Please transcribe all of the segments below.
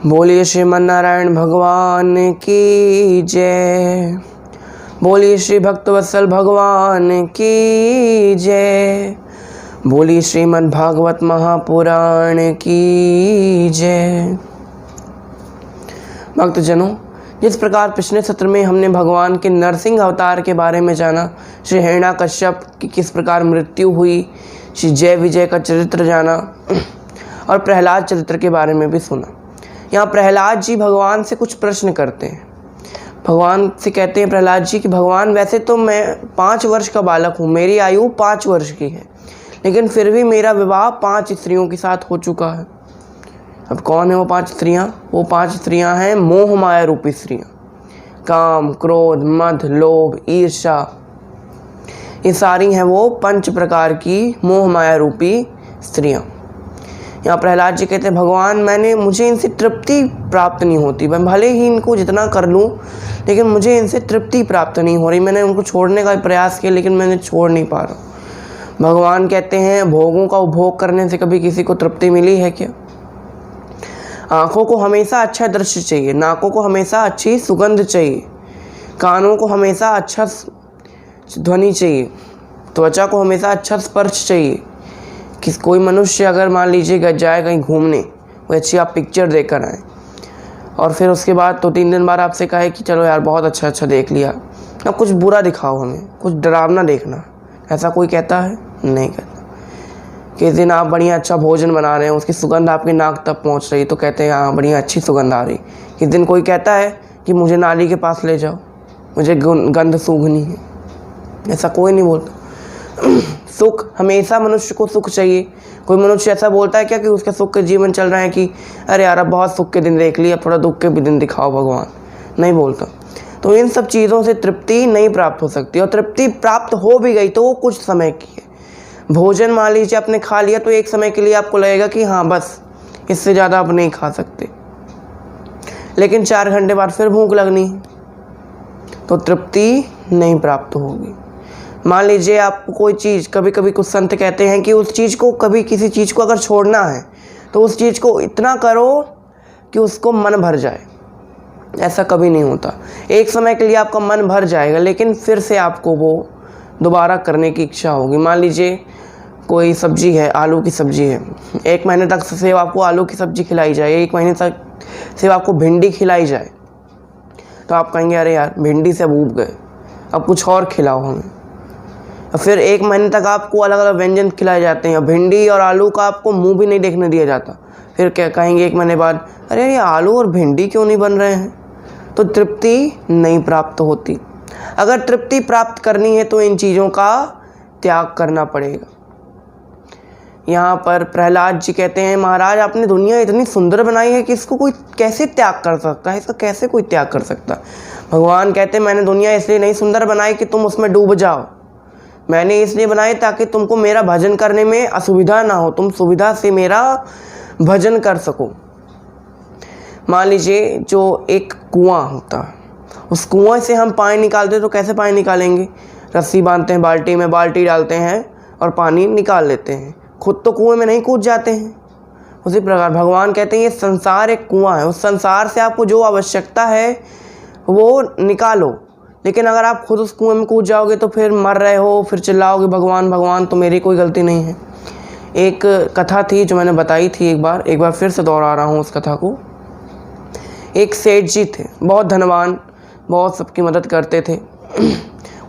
बोलिए श्रीमन नारायण भगवान की जय। बोलिए श्री भक्तवत्सल भगवान की जय। बोलिए श्रीमद् भागवत महापुराण की जय। भक्तजनों, जिस प्रकार पिछले सत्र में हमने भगवान के नरसिंह अवतार के बारे में जाना, श्री हिरण्याकश्यप की किस प्रकार मृत्यु हुई, श्री जय विजय का चरित्र जाना और प्रहलाद चरित्र के बारे में भी सुना। यहाँ प्रहलाद जी भगवान से कुछ प्रश्न करते हैं। भगवान से कहते हैं प्रहलाद जी कि भगवान, वैसे तो मैं 5 वर्ष का बालक हूँ, मेरी आयु 5 वर्ष की है, लेकिन फिर भी मेरा विवाह 5 स्त्रियों के साथ हो चुका है। अब कौन है वो 5 स्त्रियाँ? वो 5 स्त्रियाँ हैं मोह माया रूपी स्त्रियाँ। काम, क्रोध, मद, लोभ, ईर्ष्या, ये सारी हैं वो 5 प्रकार की मोह माया रूपी स्त्रियाँ। यहाँ प्रहलाद जी कहते हैं भगवान, मुझे इनसे तृप्ति प्राप्त नहीं होती। मैं भले ही इनको जितना कर लूँ, लेकिन मुझे इनसे तृप्ति प्राप्त नहीं हो रही। मैंने उनको छोड़ने का प्रयास किया, लेकिन मैंने छोड़ नहीं पा रहा। भगवान कहते हैं भोगों का उपभोग करने से कभी किसी को तृप्ति मिली है क्या? आँखों को हमेशा अच्छा दृश्य चाहिए, नाकों को हमेशा अच्छी सुगंध चाहिए, कानों को हमेशा अच्छा ध्वनि चाहिए, त्वचा को हमेशा अच्छा स्पर्श चाहिए। कोई मनुष्य अगर मान लीजिए जाए कहीं घूमने, वो अच्छी आप पिक्चर देख कर आए और फिर उसके बाद 2-3 दिन बाद आपसे कहे कि चलो यार बहुत अच्छा देख लिया, अब कुछ बुरा दिखाओ हमें, कुछ डरावना देखना, ऐसा कोई कहता है? नहीं कहता। किस दिन आप बढ़िया अच्छा भोजन बना रहे हैं, उसकी सुगंध आपकी नाक तक पहुंच रही, तो कहते हैं हाँ बढ़िया अच्छी सुगंध आ रही। किस दिन कोई कहता है कि मुझे नाली के पास ले जाओ, मुझे गंध सूंघनी है, ऐसा कोई नहीं बोलता। सुख, हमेशा मनुष्य को सुख चाहिए। कोई मनुष्य ऐसा बोलता है क्या कि उसका सुख के जीवन चल रहा है कि अरे यार अब बहुत सुख के दिन देख लिए, अब थोड़ा दुख के भी दिन दिखाओ भगवान? नहीं बोलता। तो इन सब चीज़ों से तृप्ति नहीं प्राप्त हो सकती, और तृप्ति प्राप्त हो भी गई तो वो कुछ समय की है। भोजन मान लीजिए आपने खा लिया तो एक समय के लिए आपको लगेगा कि हाँ बस इससे ज़्यादा आप नहीं खा सकते, लेकिन 4 घंटे बाद फिर भूख लगनी, तो तृप्ति नहीं प्राप्त होगी। मान लीजिए आपको कोई चीज़, कभी कभी कुछ संत कहते हैं कि उस चीज़ को, कभी किसी चीज़ को अगर छोड़ना है तो उस चीज़ को इतना करो कि उसको मन भर जाए। ऐसा कभी नहीं होता। एक समय के लिए आपका मन भर जाएगा, लेकिन फिर से आपको वो दोबारा करने की इच्छा होगी। मान लीजिए कोई सब्जी है, आलू की सब्जी है, 1 महीने तक से आपको आलू की सब्जी खिलाई जाए, 1 महीने तक से आपको भिंडी खिलाई जाए, तो आप कहेंगे अरे यार भिंडी से अब ऊब गए, अब कुछ और खिलाओ हमें। फिर 1 महीने तक आपको अलग अलग व्यंजन खिलाए जाते हैं, भिंडी और आलू का आपको मुंह भी नहीं देखने दिया जाता। फिर क्या कहेंगे 1 महीने बाद, अरे ये आलू और भिंडी क्यों नहीं बन रहे हैं? तो तृप्ति नहीं प्राप्त होती। अगर तृप्ति प्राप्त करनी है तो इन चीज़ों का त्याग करना पड़ेगा। यहाँ पर प्रहलाद जी कहते हैं महाराज, आपने दुनिया इतनी सुंदर बनाई है कि इसको कोई कैसे त्याग कर सकता है, इसका कैसे कोई त्याग कर सकता? भगवान कहते हैं मैंने दुनिया इसलिए नहीं सुंदर बनाई कि तुम उसमें डूब जाओ, मैंने इसलिए बनाई ताकि तुमको मेरा भजन करने में असुविधा ना हो, तुम सुविधा से मेरा भजन कर सको। मान लीजिए जो एक कुआं होता है, उस कुएं से हम पानी निकालते तो कैसे पानी निकालेंगे? रस्सी बांधते हैं बाल्टी में, बाल्टी डालते हैं और पानी निकाल लेते हैं, खुद तो कुएं में नहीं कूद जाते हैं। उसी प्रकार भगवान कहते हैं ये संसार एक कुआं है, उस संसार से आपको जो आवश्यकता है वो निकालो, लेकिन अगर आप खुद उस कुएं में कूद जाओगे तो फिर मर रहे हो, फिर चिल्लाओगे भगवान भगवान, तो मेरी कोई गलती नहीं है। एक कथा थी जो मैंने बताई थी एक बार फिर से दोहरा रहा हूँ उस कथा को। एक सेठ जी थे, बहुत धनवान, बहुत सबकी मदद करते थे।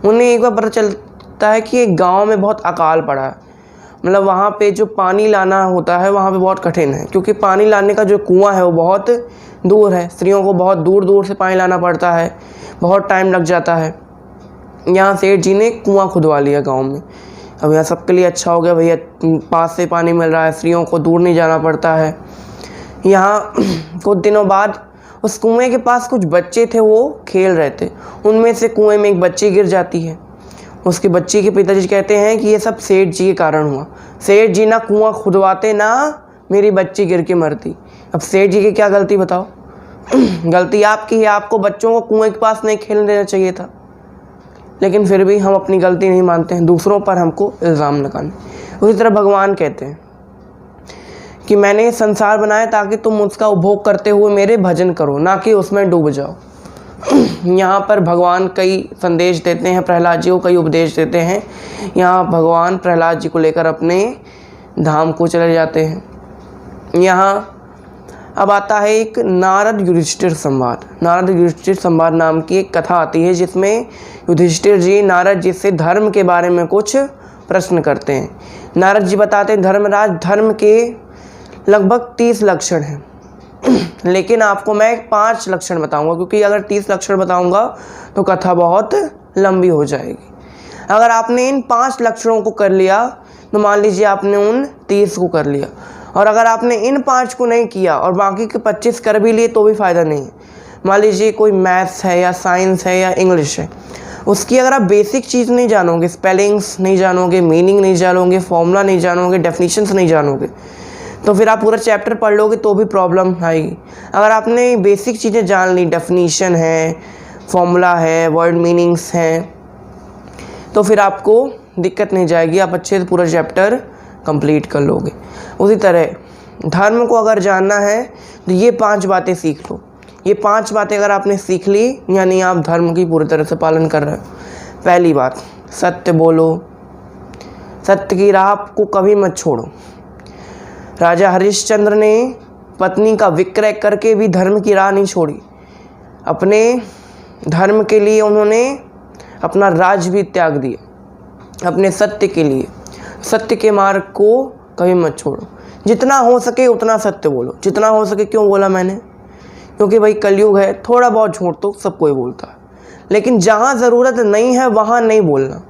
उन्हें एक बार पता चलता है कि एक गांव में बहुत अकाल पड़ा है, मतलब वहाँ पे जो पानी लाना होता है वहाँ पे बहुत कठिन है, क्योंकि पानी लाने का जो कुआं है वो बहुत दूर है, स्त्रियों को बहुत दूर दूर से पानी लाना पड़ता है, बहुत टाइम लग जाता है। यहाँ सेठ जी ने कुआं खुदवा लिया गांव में। अब यहाँ सबके लिए अच्छा हो गया, भैया पास से पानी मिल रहा है, स्त्रियों को दूर नहीं जाना पड़ता है। यहाँ कुछ दिनों बाद उस कुएं के पास कुछ बच्चे थे, वो खेल रहे थे, उनमें से कुएं में एक बच्ची गिर जाती है। उसकी बच्ची के पिताजी कहते हैं कि ये सब सेठ जी के कारण हुआ, सेठ जी ना कुआं खुदवाते ना मेरी बच्ची गिर के मरती। अब सेठ जी की क्या गलती बताओ? गलती आपकी है, आपको बच्चों को कुएं के पास नहीं खेलने देना चाहिए था, लेकिन फिर भी हम अपनी गलती नहीं मानते हैं, दूसरों पर हमको इल्ज़ाम लगाने। उसी तरह भगवान कहते हैं कि कि मैंने ये संसार बनाया ताकि तुम उसका उपभोग करते हुए मेरे भजन करो, ना कि उसमें डूब जाओ। यहाँ पर भगवान कई संदेश देते हैं, प्रहलाद जी को कई उपदेश देते हैं। यहाँ भगवान प्रहलाद जी को लेकर अपने धाम को चले जाते हैं। यहाँ अब आता है एक नारद युधिष्ठिर संवाद। नारद युधिष्ठिर संवाद नाम की एक कथा आती है, जिसमें युधिष्ठिर जी नारद जी से धर्म के बारे में कुछ प्रश्न करते हैं। नारद जी बताते हैं, धर्मराज, धर्म के लगभग 30 लक्षण हैं, लेकिन आपको मैं 5 लक्षण बताऊंगा, क्योंकि अगर 30 लक्षण बताऊंगा तो कथा बहुत लंबी हो जाएगी। अगर आपने इन 5 लक्षणों को कर लिया तो मान लीजिए आपने उन 30 को कर लिया, और अगर आपने इन 5 को नहीं किया और बाकी के 25 कर भी लिए तो भी फ़ायदा नहीं है। मान लीजिए कोई मैथ्स है या साइंस है या इंग्लिश है, उसकी अगर आप बेसिक चीज़ नहीं जानोगे, स्पेलिंग्स नहीं जानोगे, मीनिंग नहीं जानोगे, फॉर्मूला नहीं जानोगे, डेफिनेशंस नहीं जानोगे, तो फिर आप पूरा चैप्टर पढ़ लोगे तो भी प्रॉब्लम आएगी। अगर आपने बेसिक चीज़ें जान ली, डेफिनेशन है, फॉर्मूला है, वर्ड मीनिंग्स हैं, तो फिर आपको दिक्कत नहीं जाएगी, आप अच्छे से पूरा चैप्टर कंप्लीट कर लोगे। उसी तरह धर्म को अगर जानना है तो ये 5 बातें सीख लो। ये 5 बातें अगर आपने सीख ली, यानी आप धर्म की पूरी तरह से पालन कर रहे हो। पहली बात, सत्य बोलो, सत्य की राह को कभी मत छोड़ो। राजा हरिश्चंद्र ने पत्नी का विक्रय करके भी धर्म की राह नहीं छोड़ी। अपने धर्म के लिए उन्होंने अपना राज भी त्याग दिया, अपने सत्य के लिए। सत्य के मार्ग को कभी मत छोड़ो। जितना हो सके उतना सत्य बोलो। जितना हो सके क्यों बोला मैंने? क्योंकि भाई कलयुग है, थोड़ा बहुत झूठ तो सब कोई बोलता है, लेकिन जहाँ ज़रूरत नहीं है वहाँ नहीं बोलना।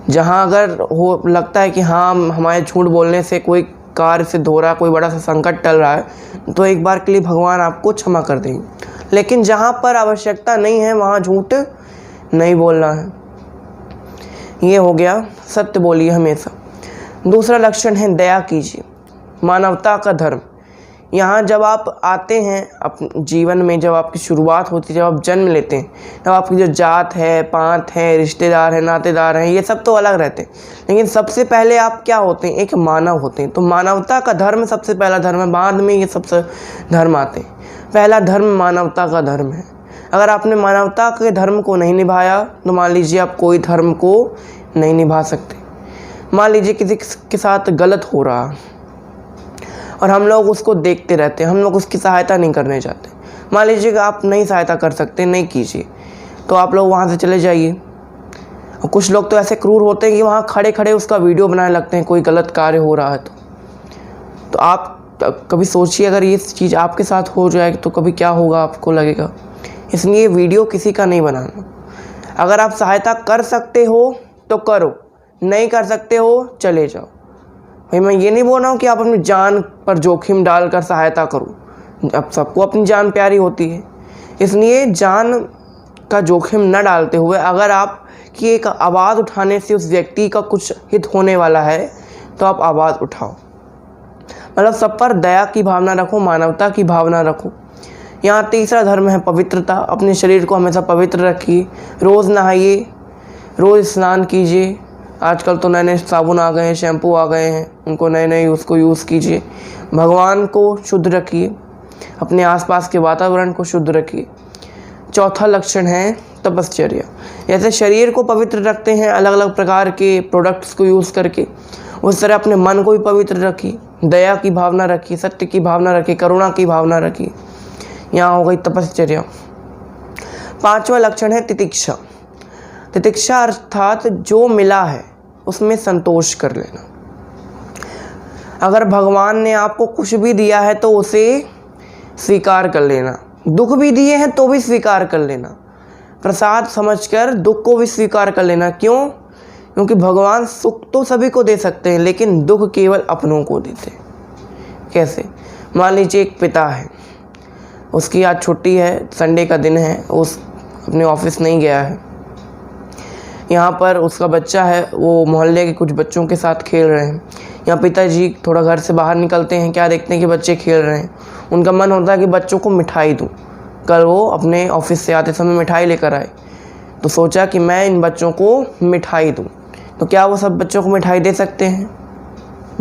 जहाँ अगर हो लगता है कि हाँ हमारे झूठ बोलने से कोई कार्य सिद्ध हो रहा है, कोई बड़ा सा संकट टल रहा है, तो एक बार के लिए भगवान आपको क्षमा कर देंगे। लेकिन जहाँ पर आवश्यकता नहीं है वहाँ झूठ नहीं बोलना है। ये हो गया, सत्य बोलिए हमेशा। दूसरा लक्षण है दया कीजिए, मानवता का धर्म। यहाँ जब आप आते हैं अपने जीवन में, जब आपकी शुरुआत होती है, जब आप जन्म लेते हैं, तब आपकी जो जात है, पांत है, रिश्तेदार हैं, नातेदार हैं, ये सब तो अलग रहते हैं, लेकिन सबसे पहले आप क्या होते हैं? एक मानव होते हैं। तो मानवता का धर्म सबसे पहला धर्म है, बाद में ये सबसे धर्म आते हैं। पहला धर्म मानवता का धर्म है। अगर आपने मानवता के धर्म को नहीं निभाया तो मान लीजिए आप कोई धर्म को नहीं निभा सकते। मान लीजिए किसी के साथ गलत हो रहा और हम लोग उसको देखते रहते हैं, हम लोग उसकी सहायता नहीं करने चाहते। मान लीजिए कि आप नहीं सहायता कर सकते, नहीं कीजिए, तो आप लोग वहाँ से चले जाइए। और कुछ लोग तो ऐसे क्रूर होते हैं कि वहाँ खड़े खड़े उसका वीडियो बनाने लगते हैं, कोई गलत कार्य हो रहा है तो आप कभी सोचिए अगर ये चीज़ आपके साथ हो जाए तो कभी क्या होगा, आपको लगेगा। इसलिए वीडियो किसी का नहीं बनाना। अगर आप सहायता कर सकते हो तो करो, नहीं कर सकते हो चले जाओ। भाई मैं ये नहीं बोल रहा हूँ कि आप अपनी जान पर जोखिम डालकर सहायता करो। अब सबको अपनी जान प्यारी होती है, इसलिए जान का जोखिम न डालते हुए अगर आप की एक आवाज़ उठाने से उस व्यक्ति का कुछ हित होने वाला है तो आप आवाज़ उठाओ। मतलब सब पर दया की भावना रखो, मानवता की भावना रखो। यहाँ तीसरा धर्म है पवित्रता। अपने शरीर को हमेशा पवित्र रखिए, रोज़ नहाइए, रोज़ स्नान कीजिए। आजकल तो नए नए साबुन आ गए हैं, शैम्पू आ गए हैं, उनको नए नए उसको यूज़ कीजिए। भगवान को शुद्ध रखिए, अपने आसपास के वातावरण को शुद्ध रखिए। चौथा लक्षण है तपश्चर्या। जैसे शरीर को पवित्र रखते हैं अलग अलग प्रकार के प्रोडक्ट्स को यूज़ करके, उस तरह अपने मन को भी पवित्र रखिए, दया की भावना रखिए, सत्य की भावना रखिए, करुणा की भावना रखिए। यहाँ हो गई तपश्चर्या। पांचवा लक्षण है तितिक्षा। तितिक्षा अर्थात जो मिला है उसमें संतोष कर लेना। अगर भगवान ने आपको कुछ भी दिया है तो उसे स्वीकार कर लेना। दुख भी दिए हैं तो भी स्वीकार कर लेना। प्रसाद समझकर दुख को भी स्वीकार कर लेना। क्यों? क्योंकि भगवान सुख तो सभी को दे सकते हैं, लेकिन दुख केवल अपनों को देते हैं। कैसे? मान लीजिए एक पिता है, उसकी आज छुट्टी है, संडे का दिन है, उस अपने ऑफिस नहीं गया है। यहाँ पर उसका बच्चा है, वो मोहल्ले के कुछ बच्चों के साथ खेल रहे हैं। यहाँ पिताजी थोड़ा घर से बाहर निकलते हैं, क्या देखते हैं कि बच्चे खेल रहे हैं। उनका मन होता है कि बच्चों को मिठाई दूँ। कल वो अपने ऑफिस से आते समय मिठाई लेकर आए, तो सोचा कि मैं इन बच्चों को मिठाई दूँ। तो क्या वो सब बच्चों को मिठाई दे सकते हैं?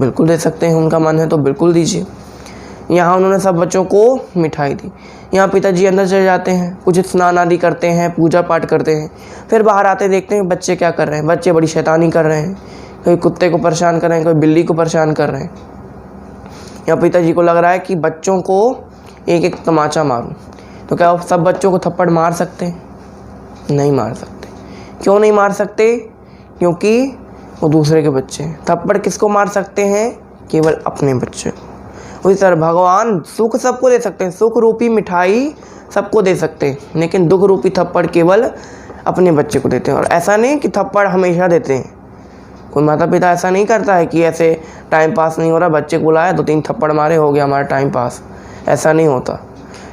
बिल्कुल दे सकते हैं, उनका मन है तो बिल्कुल दीजिए। यहाँ उन्होंने सब बच्चों को मिठाई दी। यहाँ पिताजी अंदर चले जाते हैं, कुछ स्नान आदि करते हैं, पूजा पाठ करते हैं, फिर बाहर आते देखते हैं बच्चे क्या कर रहे हैं। बच्चे बड़ी शैतानी कर रहे हैं, कोई कुत्ते को परेशान कर रहे हैं, कोई बिल्ली को परेशान कर रहे हैं। यहाँ पिताजी को लग रहा है कि बच्चों को एक एक तमाचा मारूं। तो क्या सब बच्चों को थप्पड़ मार सकते हैं? नहीं मार सकते। क्यों नहीं मार सकते? क्योंकि वो दूसरे के बच्चे हैं। थप्पड़ किसको मार सकते हैं? केवल अपने बच्चे को। उसी तरह भगवान सुख सबको दे सकते हैं, सुख रूपी मिठाई सबको दे सकते हैं, लेकिन दुख रूपी थप्पड़ केवल अपने बच्चे को देते हैं। और ऐसा नहीं कि थप्पड़ हमेशा देते हैं। कोई माता पिता ऐसा नहीं करता है कि ऐसे टाइम पास नहीं हो रहा, बच्चे को बुलाया 2-3 थप्पड़ मारे, हो गया हमारा टाइम पास। ऐसा नहीं होता।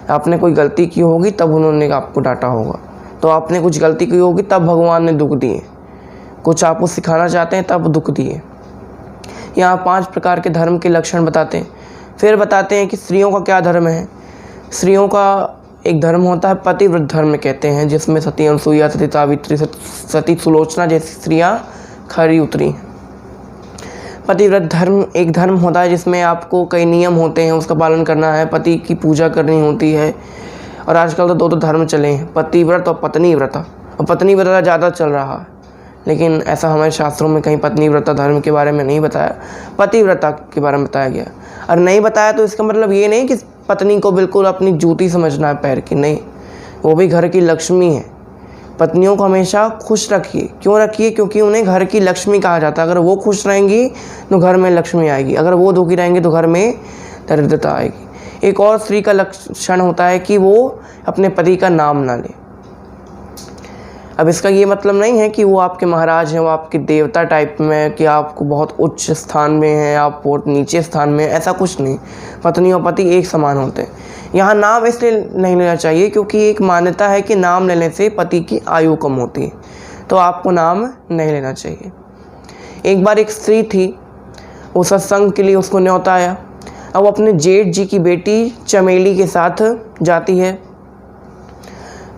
आपने कोई गलती की होगी तब उन्होंने आपको डांटा होगा, तो आपने कुछ गलती की होगी तब भगवान ने दुख दिए, कुछ आपको सिखाना चाहते हैं तब दुख दिए। यहाँ 5 प्रकार के धर्म के लक्षण बताते हैं। फिर बताते हैं कि स्त्रियों का क्या धर्म है। स्त्रियों का एक धर्म होता है पतिव्रत धर्म कहते हैं, जिसमें सती अनसुईया, सती सावित्री, सती सुलोचना जैसी स्त्रियां खरी उतरी। पतिव्रत धर्म एक धर्म होता है जिसमें आपको कई नियम होते हैं, उसका पालन करना है, पति की पूजा करनी होती है। और आजकल तो 2 धर्म चले हैं, पतिव्रत और पत्नी व्रता। और पत्नी व्रता ज़्यादा चल रहा है, लेकिन ऐसा हमारे शास्त्रों में कहीं पत्नी व्रता धर्म के बारे में नहीं बताया, पतिव्रता के बारे में बताया गया। और नहीं बताया तो इसका मतलब ये नहीं कि पत्नी को बिल्कुल अपनी जूती समझना है पैर की, नहीं, वो भी घर की लक्ष्मी है। पत्नियों को हमेशा खुश रखिए। क्यों रखिए? क्योंकि उन्हें घर की लक्ष्मी कहा जाता है। अगर वो खुश रहेंगी तो घर में लक्ष्मी आएगी, अगर वो दुखी रहेंगे तो घर में दरिद्रता आएगी। एक और स्त्री का लक्षण होता है कि वो अपने पति का नाम ना ले। अब इसका ये मतलब नहीं है कि वो आपके महाराज हैं, वो आपके देवता टाइप में, कि आपको बहुत उच्च स्थान में हैं, आप बहुत नीचे स्थान में, ऐसा कुछ नहीं। पत्नी और पति एक समान होते हैं। यहाँ नाम इसलिए नहीं लेना चाहिए क्योंकि एक मान्यता है कि नाम लेने से पति की आयु कम होती है, तो आपको नाम नहीं लेना चाहिए। एक बार एक स्त्री थी, वो सत्संग के लिए उसको न्योता आया। अब वो अपने जेठ जी की बेटी चमेली के साथ जाती है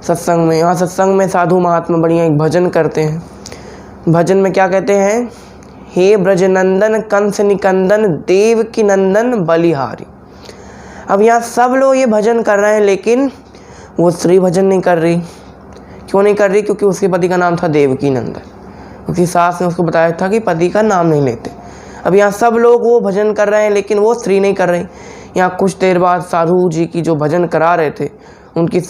सत्संग में। यहाँ सत्संग में साधु महात्मा बढ़िया एक भजन करते हैं। भजन में क्या कहते हैं? हे ब्रजनंदन कंस निकंदन देव की नंदन बलिहारी। अब यहाँ सब लोग ये भजन कर रहे हैं, लेकिन वो स्त्री भजन नहीं कर रही। क्यों नहीं कर रही? क्योंकि उसके पति का नाम था देवकी नंदन। उसकी सास ने उसको बताया था कि पति का नाम नहीं लेते। अब यहाँ सब लोग वो भजन कर रहे हैं, लेकिन वो स्त्री नहीं कर रही। यहाँ कुछ देर बाद साधु जी की जो भजन करा रहे थे, उनकी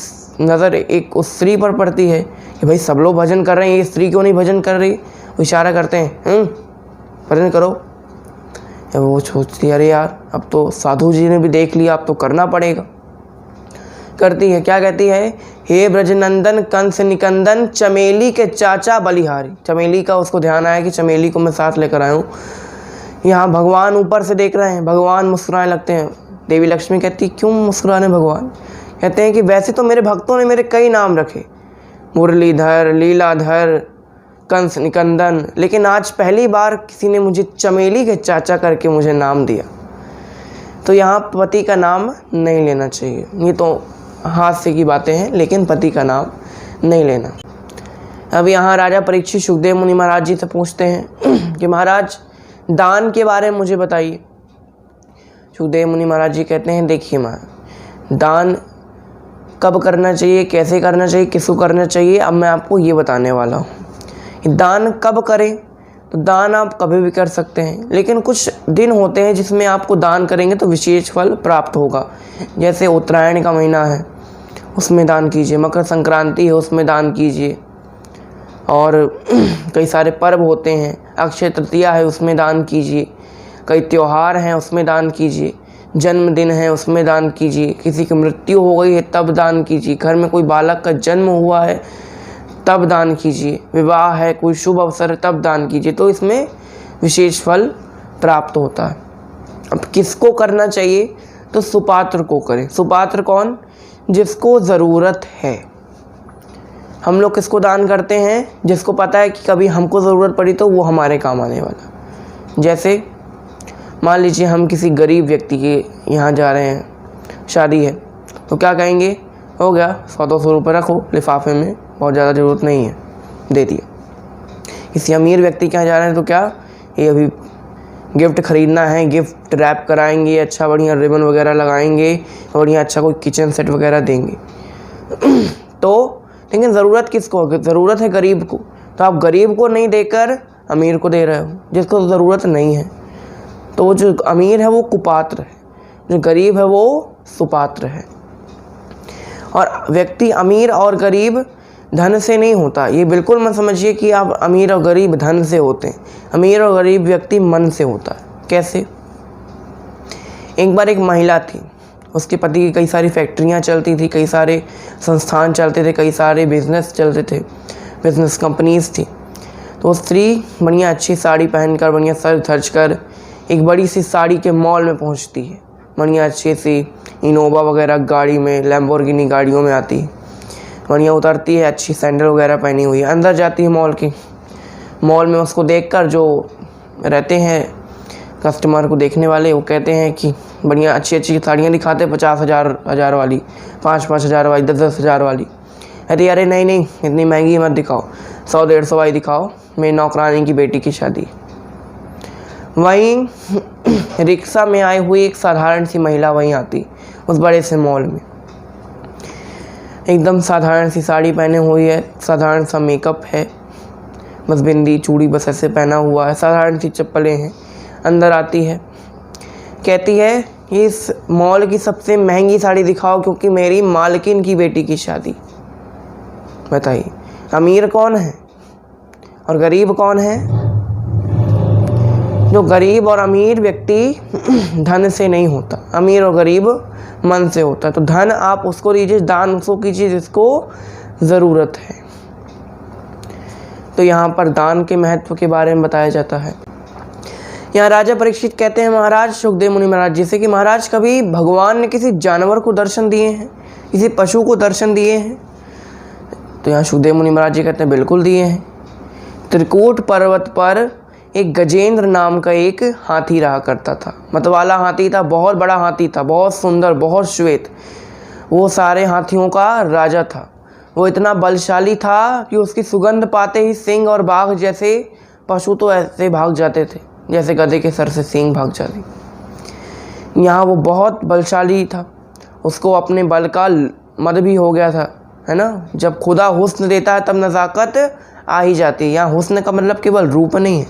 नज़र एक उस स्त्री पर पड़ती है कि भाई सब लोग भजन कर रहे हैं, ये स्त्री क्यों नहीं भजन कर रही? वो इशारा करते हैं, भजन करो। वो सोचती है अरे यार, अब तो साधु जी ने भी देख लिया, अब तो करना पड़ेगा। करती है, क्या कहती है? हे ब्रजनंदन कंस निकंदन चमेली के चाचा बलिहारी। चमेली का उसको ध्यान आया कि चमेली को मैं साथ लेकर आया हूँ। यहाँ भगवान ऊपर से देख रहे हैं, भगवान मुस्कुराने लगते हैं। देवी लक्ष्मी कहती क्यों मुस्कुराने भगवान? कहते हैं कि वैसे तो मेरे भक्तों ने मेरे कई नाम रखे, मुरलीधर, लीलाधर, कंस निकंदन, लेकिन आज पहली बार किसी ने मुझे चमेली के चाचा करके मुझे नाम दिया। तो यहाँ पति का नाम नहीं लेना चाहिए। ये तो हास्य की बातें हैं, लेकिन पति का नाम नहीं लेना। अब यहाँ राजा परीक्षित सुखदेव मुनि महाराज जी से पूछते हैं कि महाराज दान के बारे में मुझे बताइए। सुखदेव मुनि महाराज जी कहते हैं देखिए महाराज, दान कब करना चाहिए, कैसे करना चाहिए, किसको करना चाहिए, अब मैं आपको ये बताने वाला हूँ। दान कब करें? तो दान आप कभी भी कर सकते हैं, लेकिन कुछ दिन होते हैं जिसमें आपको दान करेंगे तो विशेष फल प्राप्त होगा। जैसे उत्तरायण का महीना है, उसमें दान कीजिए। मकर संक्रांति है, उसमें दान कीजिए। और कई सारे पर्व होते हैं, अक्षय तृतीया है, उसमें दान कीजिए। कई त्यौहार हैं, उसमें दान कीजिए। जन्मदिन है, उसमें दान कीजिए। किसी की मृत्यु हो गई है तब दान कीजिए। घर में कोई बालक का जन्म हुआ है तब दान कीजिए। विवाह है, कोई शुभ अवसर है तब दान कीजिए। तो इसमें विशेष फल प्राप्त होता है। अब किसको करना चाहिए? तो सुपात्र को करें। सुपात्र कौन? जिसको ज़रूरत है। हम लोग किसको दान करते हैं? जिसको पता है कि कभी हमको ज़रूरत पड़ी तो वो हमारे काम आने वाला। जैसे मान लीजिए हम किसी गरीब व्यक्ति के यहाँ जा रहे हैं, शादी है, तो क्या कहेंगे? हो गया 100-200 रुपये रखो लिफाफे में, बहुत ज़्यादा ज़रूरत नहीं है, दे दिया। किसी अमीर व्यक्ति के यहाँ जा रहे हैं तो क्या, ये अभी गिफ्ट ख़रीदना है, गिफ्ट रैप कराएंगे, अच्छा बढ़िया रिबन वगैरह लगाएंगे, बढ़िया अच्छा कोई किचन सेट वगैरह देंगे। तो लेकिन ज़रूरत किसको है? ज़रूरत है गरीब को। तो आप गरीब को नहीं देकर अमीर को दे रहे हो, जिसको ज़रूरत नहीं है। तो जो अमीर है वो कुपात्र है, जो गरीब है वो सुपात्र है। और व्यक्ति अमीर और गरीब धन से नहीं होता, ये बिल्कुल मत समझिए कि आप अमीर और गरीब धन से होते हैं। अमीर और गरीब व्यक्ति मन से होता है। कैसे? एक बार एक महिला थी, उसके पति की कई सारी फैक्ट्रियां चलती थी, कई सारे संस्थान चलते थे, कई सारे बिजनेस चलते थे, बिजनेस कंपनीज थी। तो वो स्त्री बढ़िया अच्छी साड़ी पहनकर, बढ़िया सज धज कर एक बड़ी सी साड़ी के मॉल में पहुंचती है। बढ़िया अच्छी सी इनोवा वगैरह गाड़ी में, लैम्बोर्गिनी गाड़ियों में आती है, बढ़िया उतरती है, अच्छी सैंडल वगैरह पहनी हुई है, अंदर जाती है मॉल की। मॉल में उसको देखकर जो रहते हैं कस्टमर को देखने वाले, वो कहते हैं कि बढ़िया अच्छी अच्छी साड़ियाँ दिखाते, 50,000 वाली, 5,000 वाली, 10,000 वाली। अरे अरे नहीं नहीं, इतनी महंगी मत दिखाओ, 100-150 वाली दिखाओ, मेरी नौकरानी की बेटी की शादी। वहीं रिक्शा में आई हुई एक साधारण सी महिला वहीं आती, उस बड़े से मॉल में। एकदम साधारण सी साड़ी पहने हुई है, साधारण सा मेकअप है, बस बिंदी चूड़ी बस ऐसे पहना हुआ है, साधारण सी चप्पलें हैं। अंदर आती है, कहती है इस मॉल की सबसे महंगी साड़ी दिखाओ क्योंकि मेरी मालकिन की बेटी की शादी। बताइए, अमीर कौन है और गरीब कौन है? जो गरीब और अमीर व्यक्ति धन से नहीं होता, अमीर और गरीब मन से होता है। तो धन आप उसको दीजिए, दान उसको कीजिए जिसको ज़रूरत है। तो यहाँ पर दान के महत्व के बारे में बताया जाता है। यहाँ राजा परीक्षित कहते हैं महाराज सुखदेव मुनि महाराज जी से कि महाराज कभी भगवान ने किसी जानवर को दर्शन दिए हैं, किसी पशु को दर्शन दिए हैं? तो यहाँ सुखदेव मुनि महाराज जी कहते हैं बिल्कुल दिए हैं। त्रिकूट पर्वत पर एक गजेंद्र नाम का एक हाथी रहा करता था, मतवाला हाथी था, बहुत बड़ा हाथी था, बहुत सुंदर, बहुत श्वेत। वो सारे हाथियों का राजा था। वो इतना बलशाली था कि उसकी सुगंध पाते ही सिंह और बाघ जैसे पशु तो ऐसे भाग जाते थे जैसे गधे के सर से सींग भाग जाती। यहाँ वो बहुत बलशाली था, उसको अपने बल का मद भी हो गया था, है ना। जब खुदा हुस्न देता है तब नज़ाकत आ ही जाती है। यहाँ हुस्न का मतलब केवल रूप नहीं है,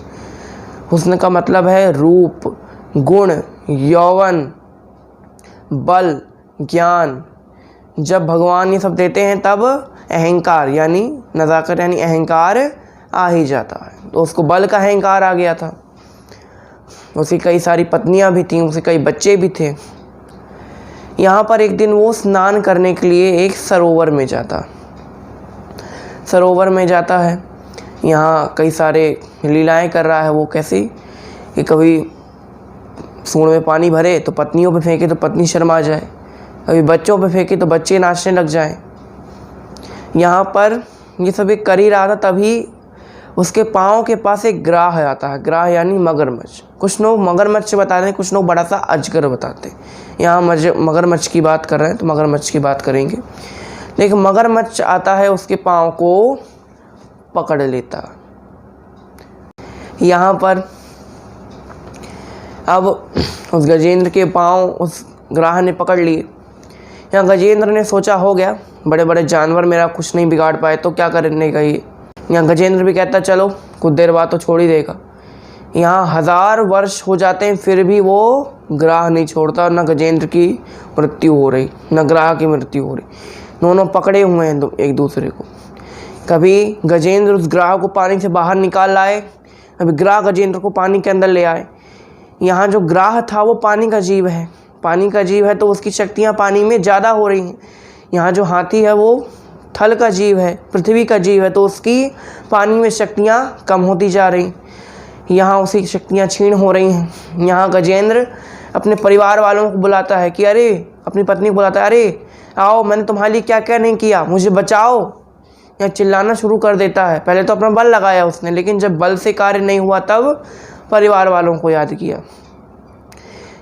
हुस्न का मतलब है रूप, गुण, यौवन, बल, ज्ञान। जब भगवान ये सब देते हैं तब अहंकार यानी नज़ाकत यानी अहंकार आ ही जाता है। तो उसको बल का अहंकार आ गया था। उसकी कई सारी पत्नियां भी थीं, उसके कई बच्चे भी थे। यहाँ पर एक दिन वो स्नान करने के लिए एक सरोवर में जाता है। यहाँ कई सारे लीलाएं कर रहा है वो। कैसी कि कभी सूंड में पानी भरे तो पत्नियों पे फेंके तो पत्नी शर्मा जाए, कभी बच्चों पे फेंके तो बच्चे नाचने लग जाएं। यहाँ पर ये सब एक कर ही रहा था, तभी उसके पाँव के पास एक ग्राह आता है। ग्राह यानी मगरमच्छ। कुछ लोग मगरमच्छ बताते हैं, कुछ लोग बड़ा सा अजगर बताते हैं। यहाँ मगरमच्छ की बात कर रहे हैं तो मगरमच्छ की बात करेंगे। लेकिन मगरमच्छ आता है, उसके पाँव को पकड़ लेता। यहाँ पर अब उस गजेंद्र के पाँव उस ग्राह ने पकड़ लिए। यहाँ गजेंद्र ने सोचा हो गया, बड़े बड़े जानवर मेरा कुछ नहीं बिगाड़ पाए तो क्या करने का ये। यहाँ गजेंद्र भी कहता चलो कुछ देर बाद तो छोड़ ही देगा। यहाँ 1000 वर्ष हो जाते हैं फिर भी वो ग्राह नहीं छोड़ता, और न गजेंद्र की मृत्यु हो रही न ग्राह की मृत्यु हो रही। दोनों पकड़े हुए हैं एक दूसरे को। कभी गजेंद्र उस ग्राह को पानी से बाहर निकाल लाए, कभी ग्राह गजेंद्र को पानी के अंदर ले आए। यहाँ जो ग्राह था वो पानी का जीव है, पानी का जीव है तो उसकी शक्तियाँ पानी में ज़्यादा हो रही हैं। यहाँ जो हाथी है वो थल का जीव है, पृथ्वी का जीव है, तो उसकी पानी में शक्तियाँ कम होती जा रही। यहाँ उसकी शक्तियाँ क्षीण हो रही हैं। यहाँ गजेंद्र अपने परिवार वालों को बुलाता है कि अरे, अपनी पत्नी को बुलाता है, अरे आओ, मैंने तुम्हारे लिए क्या क्या नहीं किया, मुझे बचाओ। यहाँ चिल्लाना शुरू कर देता है। पहले तो अपना बल लगाया उसने, लेकिन जब बल से कार्य नहीं हुआ तब परिवार वालों को याद किया।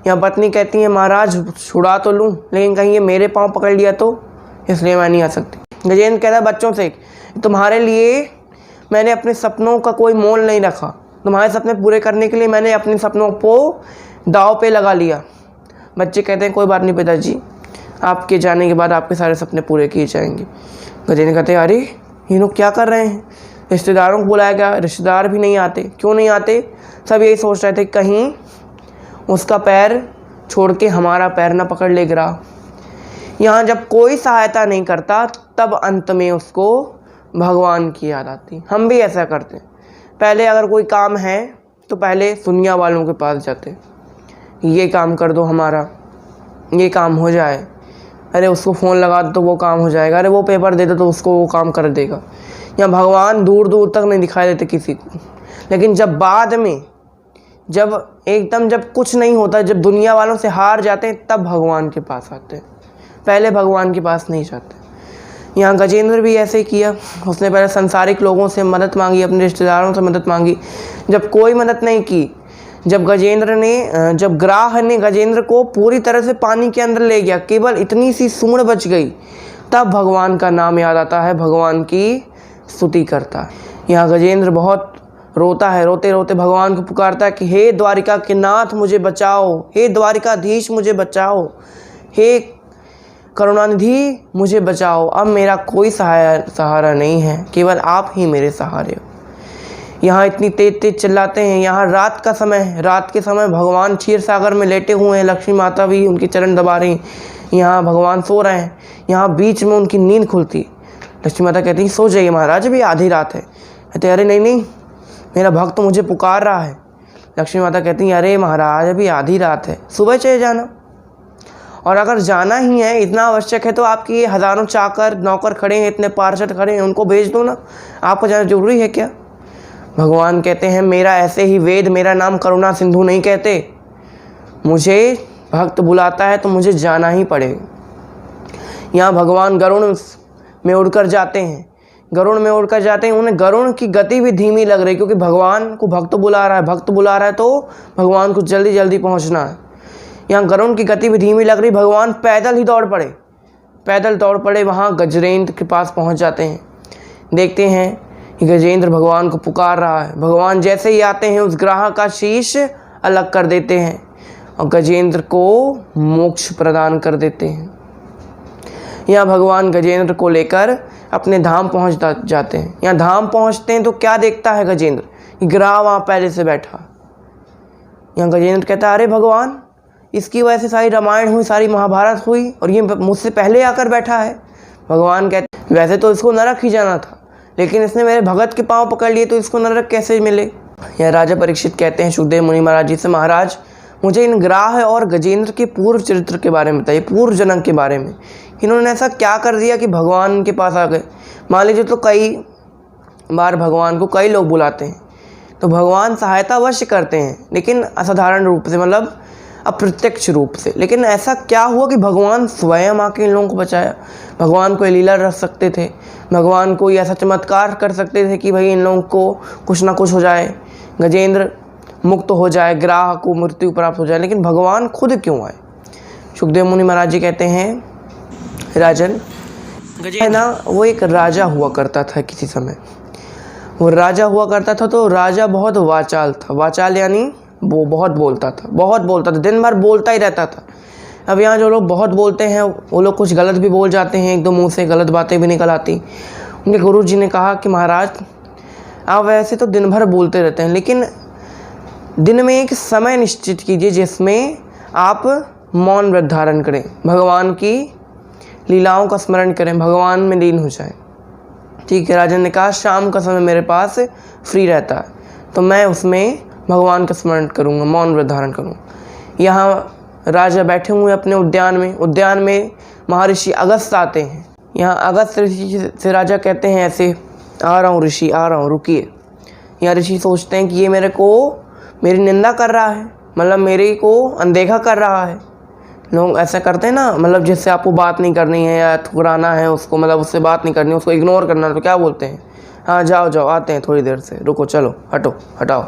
यहाँ पत्नी कहती है महाराज छुड़ा तो लूँ, लेकिन कहीं ये मेरे पाँव पकड़ लिया तो, इसलिए मैं नहीं आ सकती। गजेंद्र कहता है बच्चों से, तुम्हारे लिए मैंने अपने सपनों का कोई मोल नहीं रखा, तुम्हारे सपने पूरे करने के लिए मैंने अपने सपनों को दांव पे लगा लिया। बच्चे कहते हैं कोई बात नहीं पिताजी, आपके जाने के बाद आपके सारे सपने पूरे किए जाएंगे। गजेंद्र कहते हैं अरे ये लोग क्या कर रहे हैं, रिश्तेदारों को बुलाया गया, रिश्तेदार भी नहीं आते, क्यों नहीं आते? सब यही सोच रहे थे कहीं उसका पैर छोड़ के हमारा पैर ना पकड़ ले गिरा। यहाँ जब कोई सहायता नहीं करता तब अंत में उसको भगवान की याद आती। हम भी ऐसा करते हैं, पहले अगर कोई काम है तो पहले दुनिया वालों के पास जाते, ये काम कर दो हमारा, ये काम हो जाए, अरे उसको फ़ोन लगा दो तो वो काम हो जाएगा, अरे वो पेपर दे दो तो उसको वो काम कर देगा। यहाँ भगवान दूर दूर तक नहीं दिखाई देते किसी को, लेकिन जब बाद में जब एकदम जब कुछ नहीं होता, जब दुनिया वालों से हार जाते हैं तब भगवान के पास आते हैं, पहले भगवान के पास नहीं जाते। यहाँ गजेंद्र भी ऐसे ही किया, उसने पहले संसारिक लोगों से मदद मांगी, अपने रिश्तेदारों से मदद मांगी, जब कोई मदद नहीं की, जब ग्राह ने गजेंद्र को पूरी तरह से पानी के अंदर ले गया, केवल इतनी सी सूंड बच गई, तब भगवान का नाम याद आता है, भगवान की स्तुति करता है। यहाँ गजेंद्र बहुत रोता है, रोते रोते भगवान को पुकारता है कि हे द्वारिका के नाथ मुझे बचाओ, हे द्वारिकाधीश मुझे बचाओ, हे करुणानिधि मुझे बचाओ, अब मेरा कोई सहारा नहीं है, केवल आप ही मेरे सहारे हो। यहाँ इतनी तेज तेज चिल्लाते हैं। यहाँ रात के समय भगवान क्षीर सागर में लेटे हुए हैं, लक्ष्मी माता भी उनके चरण दबा रही, यहाँ भगवान सो रहे हैं। यहाँ बीच में उनकी नींद खुलती, लक्ष्मी माता कहती सो जाइए महाराज, अभी आधी रात है। कहते अरे नहीं, मेरा भक्त मुझे पुकार रहा है। लक्ष्मी माता कहती अरे महाराज अभी आधी रात है, सुबह चले जाना, और अगर जाना ही है, इतना आवश्यक है, तो आपके ये हज़ारों चाकर नौकर खड़े हैं, इतने पार्षद खड़े हैं, उनको भेज दो ना, आपको जाना जरूरी है क्या? भगवान कहते हैं मेरा ऐसे ही वेद मेरा नाम करुणा सिंधु नहीं कहते, मुझे भक्त बुलाता है तो मुझे जाना ही पड़ेगा। यहाँ भगवान गरुड़ में उड़कर जाते हैं, उन्हें गरुड़ की गति भी धीमी लग रही, क्योंकि भगवान को भक्त बुला रहा है तो भगवान को जल्दी जल्दी पहुँचना है। यहाँ गरुड़ की गति भी धीमी लग रही, भगवान पैदल दौड़ पड़े, वहाँ गजेंद्र के पास पहुँच जाते हैं। देखते हैं कि गजेंद्र भगवान को पुकार रहा है। भगवान जैसे ही आते हैं उस ग्राह का शीश अलग कर देते हैं और गजेंद्र को मोक्ष प्रदान कर देते हैं। यहाँ भगवान गजेंद्र को लेकर अपने धाम पहुँच जाते हैं। यहाँ धाम पहुँचते हैं तो क्या देखता है गजेंद्र, ग्राह वहाँ पहले से बैठा। यहाँ गजेंद्र कहता है अरे भगवान, इसकी वजह से सारी रामायण हुई, सारी महाभारत हुई, और ये मुझसे पहले आकर बैठा है। भगवान कहते वैसे तो इसको नरक ही जाना था, लेकिन इसने मेरे भगत के पांव पकड़ लिए, तो इसको नरक कैसे मिले? यह राजा परीक्षित कहते हैं सुखदेव मुनि महाराज जी से, महाराज मुझे इन ग्राह और गजेंद्र के पूर्व चरित्र के बारे में बताइए, पूर्व जन्म के बारे में। इन्होंने ऐसा क्या कर दिया कि भगवान के पास आ गए? मान लीजिए तो कई बार भगवान को कई लोग बुलाते हैं तो भगवान सहायता अवश्य करते हैं, लेकिन असाधारण रूप से, मतलब अप्रत्यक्ष रूप से। लेकिन ऐसा क्या हुआ कि भगवान स्वयं आके इन लोगों को बचाया? भगवान कोई लीला रच सकते थे, भगवान कोई ऐसा चमत्कार कर सकते थे कि भाई इन लोगों को कुछ ना कुछ हो जाए, गजेंद्र मुक्त हो जाए, ग्राह को मृत्यु प्राप्त हो जाए, लेकिन भगवान खुद क्यों आए? सुखदेव मुनि महाराज जी कहते हैं राजन, गजेंद्र ना वो एक राजा हुआ करता था किसी समय। वो राजा हुआ करता था तो राजा बहुत वाचाल था। वाचाल यानी वो बहुत बोलता था, दिन भर बोलता ही रहता था। अब यहाँ जो लोग बहुत बोलते हैं वो लोग कुछ गलत भी बोल जाते हैं, एक दो मुंह से गलत बातें भी निकल आती। उनके गुरु जी ने कहा कि महाराज आप वैसे तो दिन भर बोलते रहते हैं, लेकिन दिन में एक समय निश्चित कीजिए जिसमें आप मौन व्रत धारण करें, भगवान की लीलाओं का स्मरण करें, भगवान में लीन हो जाए। ठीक है, राजन ने कहा शाम का समय मेरे पास फ्री रहता है तो मैं उसमें भगवान का स्मरण करूँगा, मौन व्रत धारण करूँगा। यहाँ राजा बैठे हुए अपने उद्यान में महर्षि अगस्त्य आते हैं। यहाँ अगस्त्य ऋषि से राजा कहते हैं ऐसे, आ रहा हूँ ऋषि, आ रहा हूँ, रुकिए। यहाँ ऋषि सोचते हैं कि ये मेरी निंदा कर रहा है, मतलब मेरे को अनदेखा कर रहा है। लोग ऐसा करते हैं ना, मतलब जिससे आपको बात नहीं करनी है या ठुकराना है उसको, मतलब उससे बात नहीं करनी, उसको इग्नोर करना, तो क्या बोलते हैं, हाँ जाओ आते हैं थोड़ी देर से, रुको, चलो हटाओ।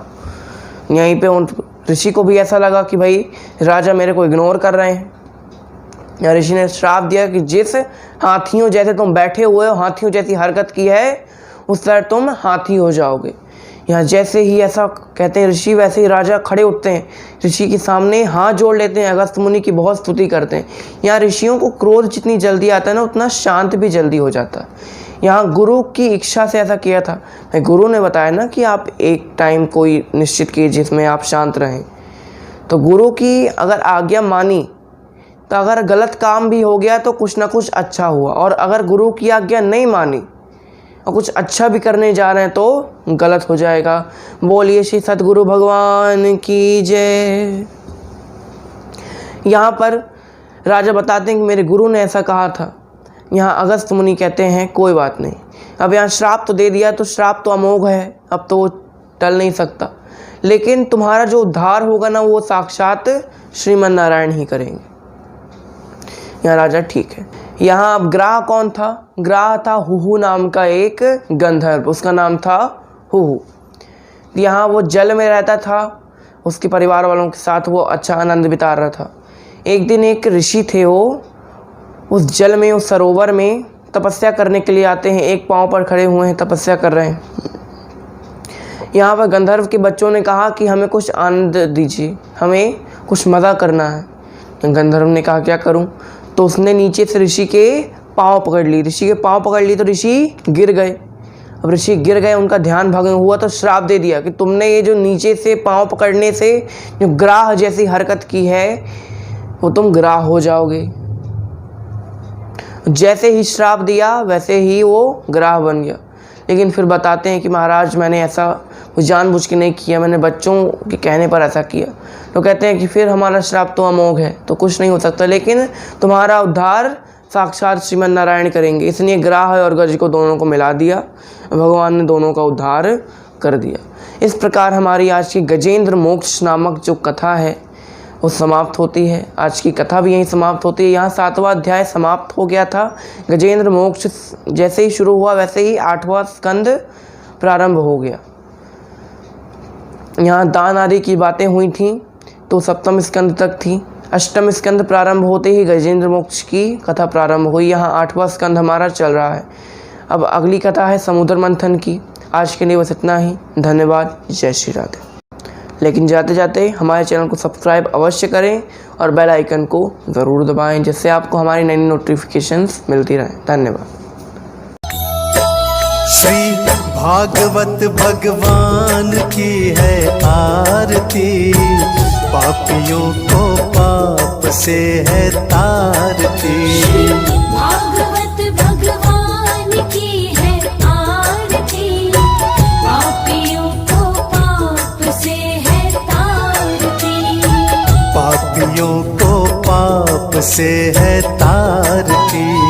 यहीं पे उन ऋषि को भी ऐसा लगा कि भाई राजा मेरे को इग्नोर कर रहे हैं। ऋषि ने श्राप दिया कि जिस हाथियों जैसे तुम बैठे हुए हो, हाथियों जैसी हरकत की है, उस तरह तुम हाथी हो जाओगे। यहाँ जैसे ही ऐसा कहते हैं ऋषि, वैसे ही राजा खड़े उठते हैं, ऋषि के सामने हाथ जोड़ लेते हैं, अगस्त मुनि की बहुत स्तुति करते हैं। यहाँ ऋषियों को क्रोध जितनी जल्दी आता है ना, उतना शांत भी जल्दी हो जाता है। यहाँ गुरु की इच्छा से ऐसा किया था। गुरु ने बताया ना कि आप एक टाइम कोई निश्चित कीजिए जिसमें आप शांत रहें। तो गुरु की अगर आज्ञा मानी तो अगर गलत काम भी हो गया तो कुछ ना कुछ अच्छा हुआ, और अगर गुरु की आज्ञा नहीं मानी और कुछ अच्छा भी करने जा रहे हैं तो गलत हो जाएगा। बोलिए श्री सद्गुरु भगवान की जय। यहाँ पर राजा बताते हैं कि मेरे गुरु ने ऐसा कहा था। यहाँ अगस्त मुनि कहते हैं कोई बात नहीं, अब यहाँ श्राप तो दे दिया, तो श्राप तो अमोघ है, अब तो टल नहीं सकता, लेकिन तुम्हारा जो उद्धार होगा ना, वो साक्षात श्रीमन नारायण ही करेंगे। यहाँ राजा ठीक है। यहाँ अब ग्राह कौन था? ग्राह था हुहु नाम का एक गंधर्व, उसका नाम था हुहु। यहाँ वो जल में रहता था, उसके परिवार वालों के साथ वो अच्छा आनंद बिता रहा था। एक दिन एक ऋषि थे, वो उस जल में, उस सरोवर में तपस्या करने के लिए आते हैं। एक पांव पर खड़े हुए हैं, तपस्या कर रहे हैं। यहाँ पर गंधर्व के बच्चों ने कहा कि हमें कुछ आनंद दीजिए, हमें कुछ मज़ा करना है। गंधर्व ने कहा क्या करूं? तो उसने नीचे से ऋषि के पांव पकड़ ली। ऋषि के पांव पकड़ ली तो ऋषि गिर गए। अब ऋषि गिर गए, उनका ध्यान भंग हुआ, तो श्राप दे दिया कि तुमने ये जो नीचे से पांव पकड़ने से जो ग्राह जैसी हरकत की है, वो तुम ग्राह हो जाओगे। जैसे ही श्राप दिया वैसे ही वो ग्राह बन गया। लेकिन फिर बताते हैं कि महाराज मैंने ऐसा जानबूझ के नहीं किया, मैंने बच्चों के कहने पर ऐसा किया। तो कहते हैं कि फिर हमारा श्राप तो अमोघ है, तो कुछ नहीं हो सकता, लेकिन तुम्हारा उद्धार साक्षात श्रीमन नारायण करेंगे। इसलिए ग्राह और गज को दोनों को मिला दिया, भगवान ने दोनों का उद्धार कर दिया। इस प्रकार हमारी आज की गजेंद्र मोक्ष नामक जो कथा है वो समाप्त होती है। आज की कथा भी यहीं समाप्त होती है। यहाँ 7वां अध्याय समाप्त हो गया था। गजेंद्र मोक्ष जैसे ही शुरू हुआ वैसे ही 8वां स्कंद प्रारंभ हो गया। यहाँ दान आदि की बातें हुई थी, तो 7वें स्कंद तक थी। 8वें स्कंद प्रारंभ होते ही गजेंद्र मोक्ष की कथा प्रारंभ हुई। यहाँ 8वां स्कंद हमारा चल रहा है। अब अगली कथा है समुद्र मंथन की। आज के लिए बस इतना ही। धन्यवाद। जय श्री राधे। लेकिन जाते जाते हमारे चैनल को सब्सक्राइब अवश्य करें और बेल आइकन को ज़रूर दबाएं, जिससे आपको हमारी नई नोटिफिकेशंस मिलती रहें। धन्यवाद। श्री भागवत भगवान की है आरती, पापियों को पाप से है तारती। भागवत भगवान की है आरती, पापियों को पाप से है तारती। पापियों को पाप से है तारती।